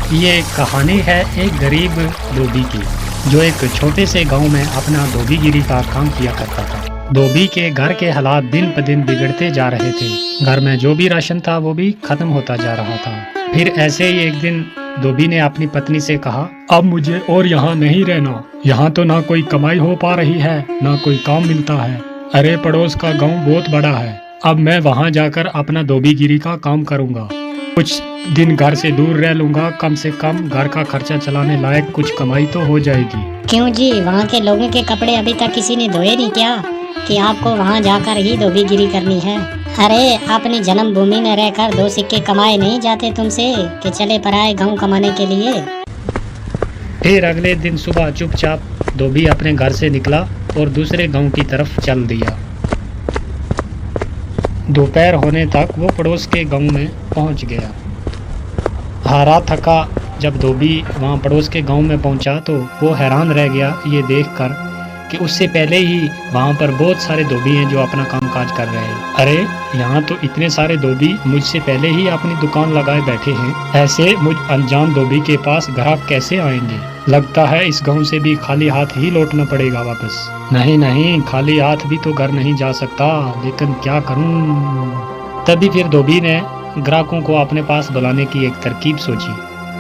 ये कहानी है एक गरीब धोबी की, जो एक छोटे से गांव में अपना धोबीगिरी का काम किया करता था। धोबी के घर के हालात दिन ब दिन बिगड़ते जा रहे थे। घर में जो भी राशन था वो भी खत्म होता जा रहा था। फिर ऐसे ही एक दिन धोबी ने अपनी पत्नी से कहा, अब मुझे और यहाँ नहीं रहना। यहाँ तो ना कोई कमाई हो पा रही है, ना कोई काम मिलता है। अरे पड़ोस का गाँव बहुत बड़ा है, अब मैं वहाँ जाकर अपना धोबीगिरी का काम करूँगा। कुछ दिन घर से दूर रह लूंगा, कम से कम घर का खर्चा चलाने लायक कुछ कमाई तो हो जाएगी। क्यों जी, वहाँ के लोगों के कपड़े अभी तक किसी ने धोए नहीं क्या, कि आपको वहाँ जाकर ही धोबीगिरी करनी है? अरे अपनी जन्मभूमि में रहकर दो सिक्के कमाए नहीं जाते तुमसे, कि चले पराए गाँव कमाने के लिए। फिर अगले दिन सुबह चुपचाप धोबी अपने घर से निकला और दूसरे गांव की तरफ चल दिया। दोपहर होने तक वो पड़ोस के गांव में पहुंच गया। हारा थका जब धोबी वहां पड़ोस के गांव में पहुंचा तो वो हैरान रह गया ये देखकर कि उससे पहले ही वहां पर बहुत सारे धोबी हैं जो अपना कामकाज कर रहे हैं। अरे यहाँ तो इतने सारे धोबी मुझसे पहले ही अपनी दुकान लगाए बैठे हैं। ऐसे मुझ अनजान धोबी के पास ग्राहक कैसे आएंगे? लगता है इस गांव से भी खाली हाथ ही लौटना पड़ेगा वापस। नहीं नहीं, खाली हाथ भी तो घर नहीं जा सकता, लेकिन क्या करूं? तभी फिर धोबी ने ग्राहकों को अपने पास बुलाने की एक तरकीब सोची।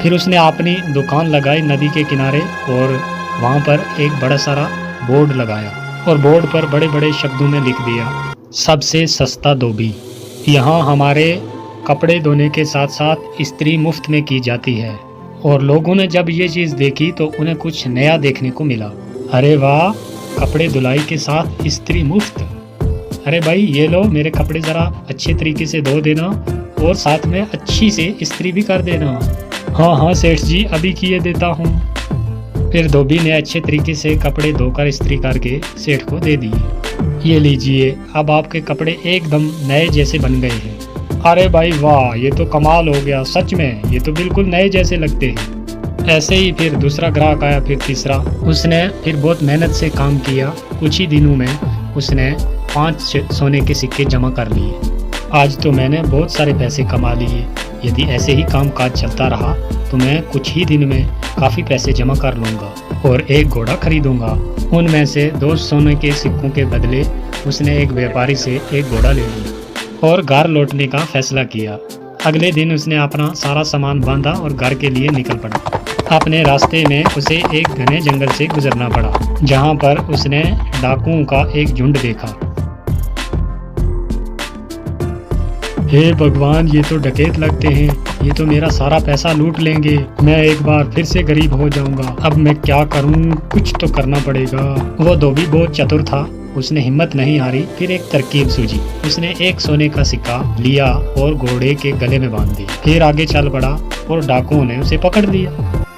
फिर उसने अपनी दुकान लगाई नदी के किनारे और वहां पर एक बड़ा सारा बोर्ड लगाया और बोर्ड पर बड़े बड़े शब्दों में लिख दिया, सबसे सस्ता धोबी। यहाँ हमारे कपड़े धोने के साथ साथ इस्त्री मुफ्त में की जाती है। और लोगों ने जब ये चीज़ देखी तो उन्हें कुछ नया देखने को मिला। अरे वाह, कपड़े धुलाई के साथ इस्त्री मुफ्त। अरे भाई ये लो, मेरे कपड़े ज़रा अच्छे तरीके से धो देना और साथ में अच्छी से इस्त्री भी कर देना। हाँ हाँ सेठ जी, अभी किए देता हूँ। फिर धोबी ने अच्छे तरीके से कपड़े धोकर इस्त्री करके सेठ को दे दिए। ये लीजिए, अब आपके कपड़े एकदम नए जैसे बन गए हैं। अरे भाई वाह, ये तो कमाल हो गया, सच में ये तो बिल्कुल नए जैसे लगते हैं। ऐसे ही फिर दूसरा ग्राहक आया, फिर तीसरा। उसने फिर बहुत मेहनत से काम किया। कुछ ही दिनों में उसने 5 सोने के सिक्के जमा कर लिए। आज तो मैंने बहुत सारे पैसे कमा लिए। यदि ऐसे ही काम काज चलता रहा तो मैं कुछ ही दिन में काफ़ी पैसे जमा कर लूँगा और एक घोड़ा खरीदूँगा। उनमें से 2 सोने के सिक्कों के बदले उसने एक व्यापारी से एक घोड़ा ले लिया और घर लौटने का फैसला किया। अगले दिन उसने अपना सारा सामान बांधा और घर के लिए निकल पड़ा। अपने रास्ते में उसे एक घने जंगल से गुजरना पड़ा, जहाँ पर उसने डाकुओं का एक झुंड देखा। हे भगवान, ये तो डकैत लगते हैं, ये तो मेरा सारा पैसा लूट लेंगे। मैं एक बार फिर से गरीब हो जाऊंगा। अब मैं क्या करूं? कुछ तो करना पड़ेगा। वो धोबी बहुत चतुर था, उसने हिम्मत नहीं हारी। फिर एक तरकीब सूझी। उसने एक सोने का सिक्का लिया और घोड़े के गले में बांध दिया। फिर आगे चल पड़ा और डाकुओं ने उसे पकड़ लिया।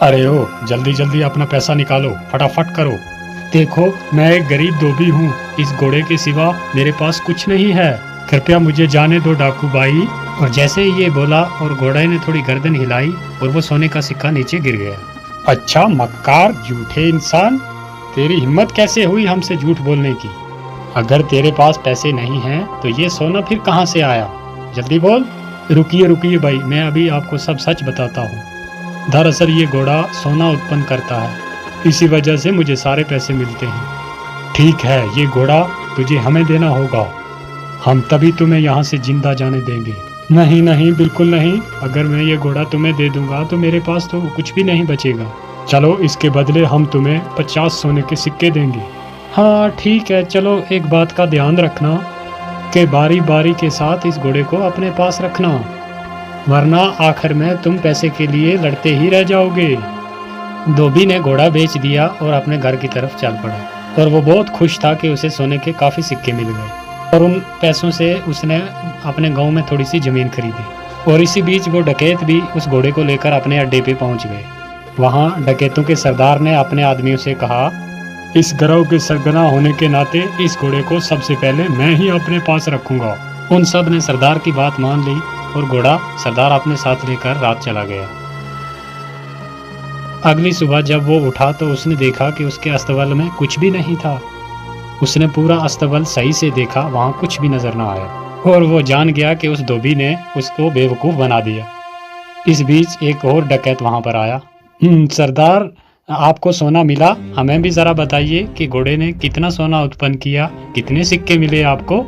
अरे ओ, जल्दी जल्दी अपना पैसा निकालो, फटाफट करो। देखो, मैं एक गरीब धोबी हूँ, इस घोड़े के सिवा मेरे पास कुछ नहीं है, कृपया मुझे जाने दो डाकू भाई। और जैसे ही ये बोला और घोड़े ने थोड़ी गर्दन हिलाई और वो सोने का सिक्का नीचे गिर गया। अच्छा मक्कार, झूठे इंसान, तेरी हिम्मत कैसे हुई हमसे झूठ बोलने की? अगर तेरे पास पैसे नहीं हैं तो ये सोना फिर कहाँ से आया? जल्दी बोल। रुकिए रुकिए भाई, मैं अभी आपको सब सच बताता हूँ। दरअसल ये घोड़ा सोना उत्पन्न करता है, इसी वजह से मुझे सारे पैसे मिलते हैं। ठीक है, ये घोड़ा तुझे हमें देना होगा, हम तभी तुम्हें यहाँ से जिंदा जाने देंगे। नहीं नहीं, बिल्कुल नहीं। अगर मैं ये घोड़ा तुम्हें दे दूंगा तो मेरे पास तो कुछ भी नहीं बचेगा। चलो, इसके बदले हम तुम्हें 50 सोने के सिक्के देंगे। हाँ ठीक है, चलो एक बात का ध्यान रखना कि बारी बारी के साथ इस घोड़े को अपने पास रखना, वरना आखिर में तुम पैसे के लिए लड़ते ही रह जाओगे। धोबी ने घोड़ा बेच दिया और अपने घर की तरफ चल पड़ा और वो बहुत खुश था कि उसे सोने के काफ़ी सिक्के मिल गए और उन पैसों से उसने अपने गांव में थोड़ी सी ज़मीन खरीदी। और इसी बीच वो डकैत भी उस घोड़े को लेकर अपने अड्डे पे पहुंच गए। वहां डकैतों के सरदार ने अपने आदमियों से कहा, इस गिरोह के सरगना होने के नाते इस घोड़े को सबसे पहले मैं ही अपने पास रखूंगा। उन सब ने सरदार की बात मान ली और घोड़ा सरदार अपने साथ लेकर रात चला गया। अगली सुबह जब वो उठा तो उसने देखा कि उसके अस्तबल में कुछ भी नहीं था। उसने पूरा अस्तबल सही से देखा, वहाँ कुछ भी नजर न आया और वो जान गया कि उस धोबी ने उसको बेवकूफ़ बना दिया। इस बीच एक और डकैत वहां पर आया। सरदार, आपको सोना मिला? हमें भी जरा बताइए कि घोड़े ने कितना सोना उत्पन्न किया, कितने सिक्के मिले आपको?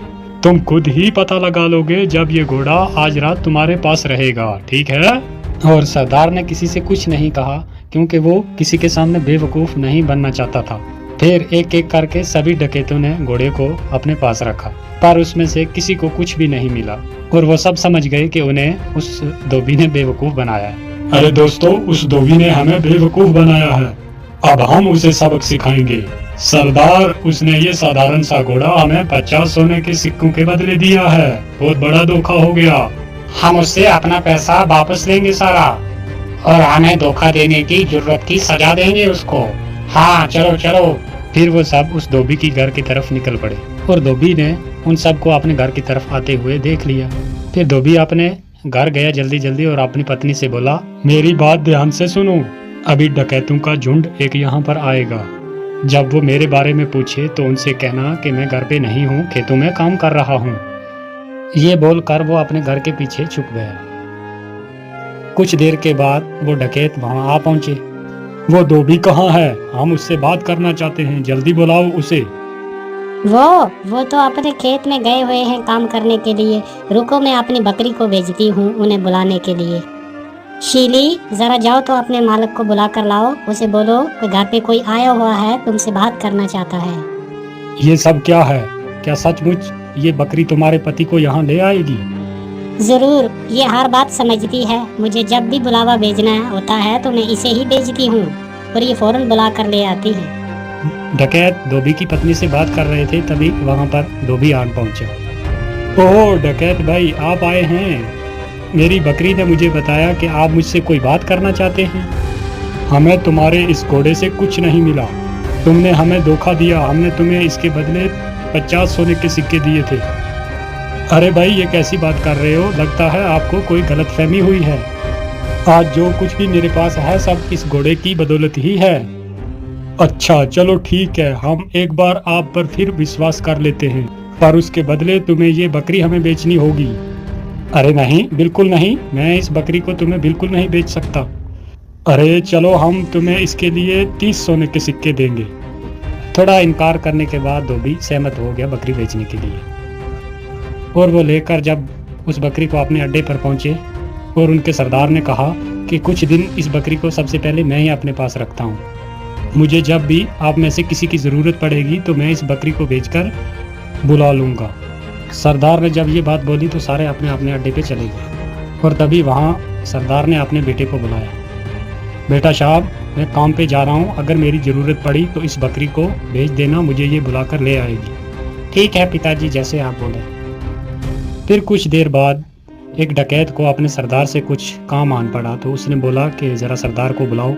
तुम खुद ही पता लगा लोगे जब ये घोड़ा आज रात तुम्हारे पास रहेगा, ठीक है? और सरदार ने किसी से कुछ नहीं कहा, क्योंकि वो किसी के सामने बेवकूफ नहीं बनना चाहता था। फिर एक एक करके सभी डकैतों ने घोड़े को अपने पास रखा, पर उसमें से किसी को कुछ भी नहीं मिला और वो सब समझ गए कि उन्हें उस धोबी ने बेवकूफ बनाया है। अरे दोस्तों, उस धोबी ने हमें बेवकूफ बनाया है, अब हम उसे सबक सिखाएंगे। सरदार, उसने ये साधारण सा घोड़ा हमें 50 सोने के सिक्कों के बदले दिया है, बहुत बड़ा धोखा हो गया। हम उससे अपना पैसा वापस लेंगे सारा, और हमें धोखा देने की जरूरत की सजा देंगे उसको। हाँ, चलो चलो। फिर वो सब उस धोबी की घर की तरफ निकल पड़े और धोबी ने उन सबको अपने घर की तरफ आते हुए देख लिया। फिर धोबी अपने घर गया जल्दी जल्दी और अपनी पत्नी से बोला, मेरी बात ध्यान से सुनो, अभी डकैतों का झुंड एक यहाँ पर आएगा। जब वो मेरे बारे में पूछे तो उनसे कहना कि मैं घर पे नहीं हूँ, खेतों में काम कर रहा हूँ। ये बोलकर वो अपने घर के पीछे छुप गया। कुछ देर के बाद वो डकैत वहाँ आ पहुँचे। वो धोबी कहाँ है? हम उससे बात करना चाहते हैं, जल्दी बुलाओ उसे। वो तो अपने खेत में गए हुए हैं काम करने के लिए। रुको, मैं अपनी बकरी को भेजती हूँ उन्हें बुलाने के लिए। शीली, जरा जाओ तो अपने मालिक को बुला कर लाओ, उसे बोलो कि घर पे कोई आया हुआ है, तुमसे बात करना चाहता है। ये सब क्या है? क्या सचमुच ये बकरी तुम्हारे पति को यहाँ ले आएगी? जरूर, ये हर बात समझती है। मुझे जब भी बुलावा भेजना होता है तो मैं इसे ही भेजती हूँ और ये फौरन बुला कर ले आती है। डकैत धोबी की पत्नी से बात कर रहे थे, तभी वहाँ पर धोबी आन पहुँचा। ओह डकैत भाई, आप आए हैं। मेरी बकरी ने मुझे बताया कि आप मुझसे कोई बात करना चाहते हैं। हमें तुम्हारे इस घोड़े से कुछ नहीं मिला, तुमने हमें धोखा दिया। हमने तुम्हें इसके बदले 50 सोने के सिक्के दिए थे। अरे भाई, ये कैसी बात कर रहे हो? लगता है आपको कोई गलतफहमी हुई है। आज जो कुछ भी मेरे पास है सब इस घोड़े की बदौलत ही है। अच्छा चलो ठीक है, हम एक बार आप पर फिर विश्वास कर लेते हैं, पर उसके बदले तुम्हें ये बकरी हमें बेचनी होगी। अरे नहीं, बिल्कुल नहीं, मैं इस बकरी को तुम्हें बिल्कुल नहीं बेच सकता। अरे चलो, हम तुम्हें इसके लिए 30 सोने के सिक्के देंगे। थोड़ा इनकार करने के बाद धोबी सहमत हो गया बकरी बेचने के लिए, और वो लेकर जब उस बकरी को अपने अड्डे पर पहुंचे और उनके सरदार ने कहा कि कुछ दिन इस बकरी को सबसे पहले मैं ही अपने पास रखता हूँ, मुझे जब भी आप में से किसी की ज़रूरत पड़ेगी तो मैं इस बकरी को बेचकर बुला लूँगा। सरदार ने जब ये बात बोली तो सारे अपने अपने अड्डे पे चले गए, और तभी वहाँ सरदार ने अपने बेटे को बुलाया। बेटा साहब, मैं काम पे जा रहा हूँ, अगर मेरी ज़रूरत पड़ी तो इस बकरी को भेज देना, मुझे ये बुलाकर ले आएगी। ठीक है पिताजी, जैसे आप बोले। फिर कुछ देर बाद एक डकैत को अपने सरदार से कुछ काम आन पड़ा, तो उसने बोला कि ज़रा सरदार को बुलाओ,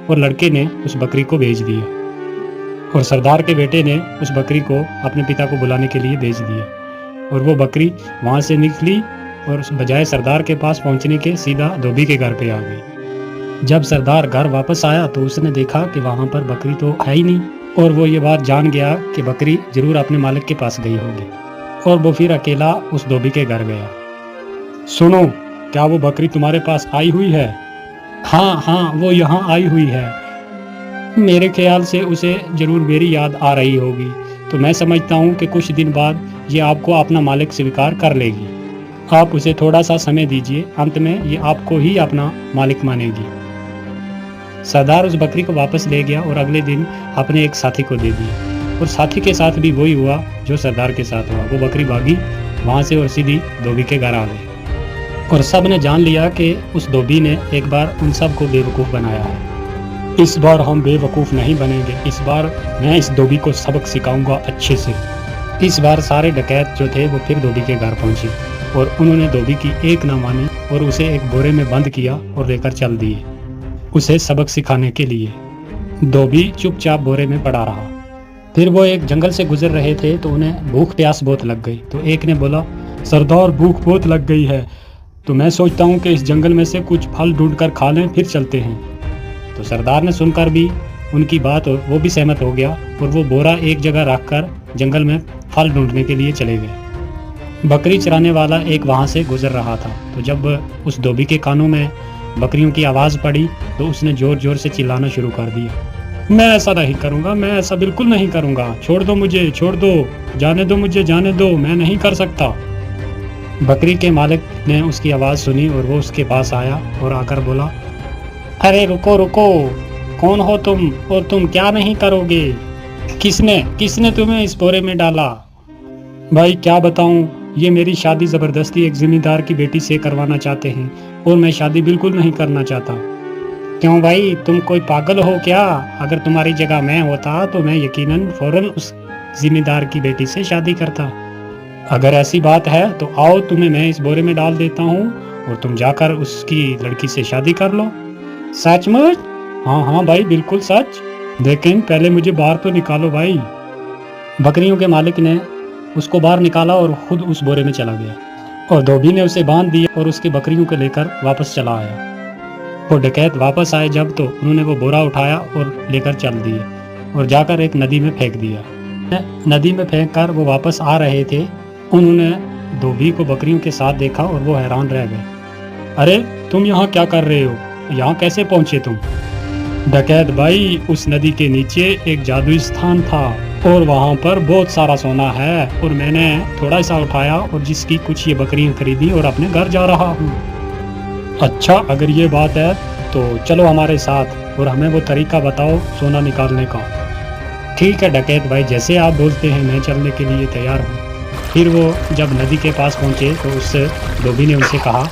और लड़के ने उस बकरी को भेज दिया, और सरदार के बेटे ने उस बकरी को अपने पिता को बुलाने के लिए भेज दिया, और वो बकरी वहाँ से निकली और बजाय सरदार के पास पहुँचने के सीधा धोबी के घर पे आ गई। जब सरदार घर वापस आया तो उसने देखा कि वहाँ पर बकरी तो है ही नहीं, और वो ये बात जान गया कि बकरी जरूर अपने मालिक के पास गई होगी, और वो फिर अकेला उस धोबी के घर गया। सुनो, क्या वो बकरी तुम्हारे पास आई हुई है? हाँ, वो यहाँ आई हुई है। मेरे ख्याल से उसे जरूर मेरी याद आ रही होगी, तो मैं समझता हूँ कि कुछ दिन बाद ये आपको अपना मालिक स्वीकार कर लेगी। आप उसे थोड़ा सा समय दीजिए, अंत में ये आपको ही अपना मालिक मानेगी। सरदार उस बकरी को वापस ले गया और अगले दिन अपने एक साथी को दे दिया, और साथी के साथ भी वही हुआ जो सरदार के साथ हुआ। वो बकरी भागी वहाँ से और सीधी धोबी के घर आ गई, और सब ने जान लिया कि उस धोबी ने एक बार उन सब को बेवकूफ़ बनाया है। इस बार हम बेवकूफ़ नहीं बनेंगे, इस बार मैं इस धोबी को सबक सिखाऊंगा अच्छे से। इस बार सारे डकैत जो थे वो फिर धोबी के घर पहुंचे, और उन्होंने धोबी की एक ना मानी और उसे एक बोरे में बंद किया और लेकर चल दिए उसे सबक सिखाने के लिए। धोबी चुपचाप बोरे में पड़ा रहा। फिर वो एक जंगल से गुजर रहे थे तो उन्हें भूख प्यास बहुत लग गई। तो एक ने बोला, सरदार भूख बहुत लग गई है, तो मैं सोचता हूँ कि इस जंगल में से कुछ फल ढूंढ कर खा लें, फिर चलते हैं। तो सरदार ने सुनकर भी उनकी बात वो भी सहमत हो गया, और वो बोरा एक जगह रखकर जंगल में फल ढूंढने के लिए चले गए। बकरी चराने वाला एक वहाँ से गुजर रहा था, तो जब उस धोबी के कानों में बकरियों की आवाज़ पड़ी तो उसने ज़ोर ज़ोर से चिल्लाना शुरू कर दिया, मैं ऐसा नहीं करूँगा, मैं ऐसा बिल्कुल नहीं करूँगा, छोड़ दो मुझे, छोड़ दो, जाने दो मुझे, जाने दो, मैं नहीं कर सकता। बकरी के मालिक ने उसकी आवाज़ सुनी और वो उसके पास आया और आकर बोला, अरे रुको रुको, कौन हो तुम और तुम क्या नहीं करोगे? किसने किसने तुम्हें इस बोरे में डाला? भाई क्या बताऊं, ये मेरी शादी ज़बरदस्ती एक ज़मींदार की बेटी से करवाना चाहते हैं और मैं शादी बिल्कुल नहीं करना चाहता। क्यों भाई, तुम कोई पागल हो क्या? अगर तुम्हारी जगह मैं होता तो मैं यकीनन फौरन उस ज़मींदार की बेटी से शादी करता। अगर ऐसी बात है तो आओ, तुम्हें मैं इस बोरे में डाल देता हूँ और तुम जाकर उसकी लड़की से शादी कर लो। सचमुच? हाँ हाँ भाई, बिल्कुल सच। लेकिन पहले मुझे बाहर तो निकालो भाई। बकरियों के मालिक ने उसको बाहर निकाला और खुद उस बोरे में चला गया और धोबी ने उसे बांध दिया और उसकी बकरियों को लेकर वापस चला आया। वो डकैत वापस आए जब तो उन्होंने वो बोरा उठाया और लेकर चल दिए और जाकर एक नदी में फेंक दिया। नदी में फेंक कर वो वापस आ रहे थे, उन्होंने धोबी को बकरियों के साथ देखा और वो हैरान रह गए। अरे तुम यहाँ क्या कर रहे हो? यहाँ कैसे पहुँचे तुम? डकैत भाई, उस नदी के नीचे एक जादुई स्थान था और वहाँ पर बहुत सारा सोना है और मैंने थोड़ा सा उठाया और जिसकी कुछ ये बकरियाँ खरीदी और अपने घर जा रहा हूँ। अच्छा, अगर ये बात है तो चलो हमारे साथ और हमें वो तरीका बताओ सोना निकालने का। ठीक है डकैत भाई, जैसे आप बोलते हैं मैं चलने के लिए तैयार हूँ। फिर वो जब नदी के पास पहुँचे तो उस धोबी ने उनसे कहा,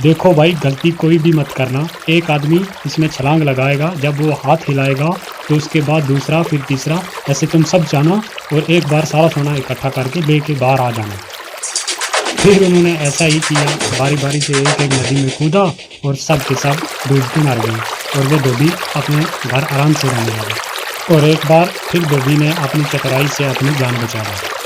देखो भाई, गलती कोई भी मत करना। एक आदमी इसमें छलांग लगाएगा, जब वो हाथ हिलाएगा तो उसके बाद दूसरा, फिर तीसरा, ऐसे तुम सब जाना और एक बार सारा सोना इकट्ठा करके लेके बाहर आ जाना। फिर उन्होंने ऐसा ही किया, बारी बारी से एक एक नदी में कूदा और सब के सब डूबते मर गए और वो धोबी अपने घर आराम से रहने लगे। और एक बार फिर धोबी ने अपनी चतुराई से अपनी जान बचा ली।